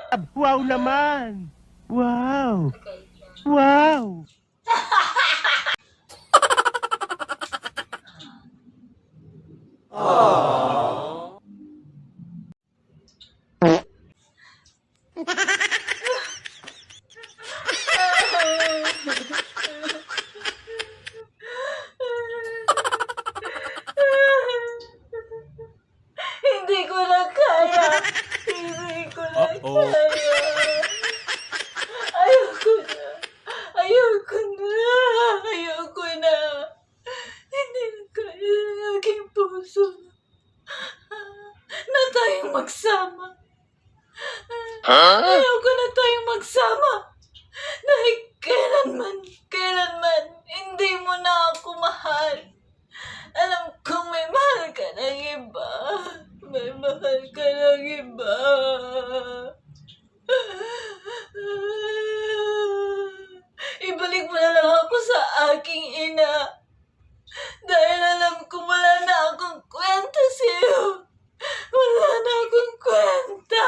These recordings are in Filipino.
Wow naman! Wow! Wow! Hindi ko na kaya. Hindi ko na kaya. Ayoko na. Ayoko na. Ayoko na. Hindi na kaya ng aking puso na tayong magsama. Ayoko na tayong magsama. Dahil kailanman, hindi mo na ako mahal. Alam kong may mahal ka ng iba. May mahal ka ng iba. Ibalik mo na lang ako sa aking ina. Dahil alam kong wala na akong kwenta sa'yo. Wala na akong kwenta.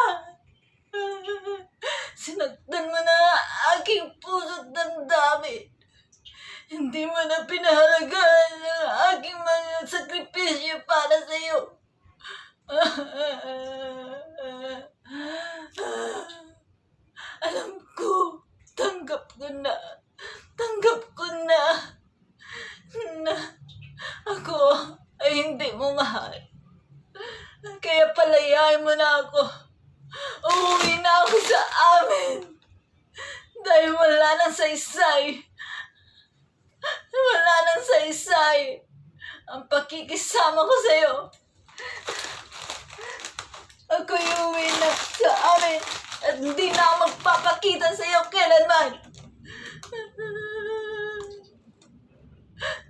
Sinaktan mo na aking puso't damdamin. Hindi mo na pinahalagaan ang aking mga sakripisyo para sa'yo. Alam ko, tanggap ko na na ako ay hindi mo mahal. Kaya palayain mo na ako. Uuwi na ako sa amin. Dahil wala nang saysay. Wala nang saysay ang pakikisama ko sa'yo. Ako'y uuwi na sa amin at hindi na ako magpapakita sa'yo kailanman.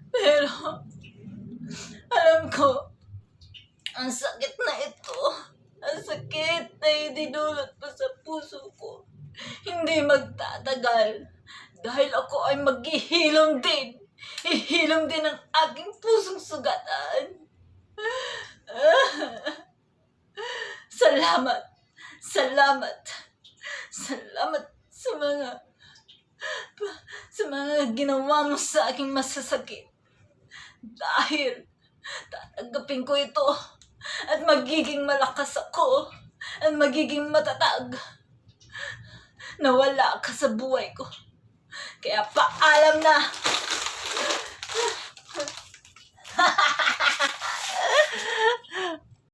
Pero, alam ko, ang sakit na ito, ang sakit na idinulot mo sa puso ko, hindi magtatagal. Dahil ako ay maghihilom din. Hihilom din ang aking pusong sugatan. Salamat. Salamat. Salamat sa mga ginawa mo sa aking masasakit. Dahil tatanggapin ko ito at magiging malakas ako at magiging matatag na wala ka sa buhay ko. Kaya paalam na!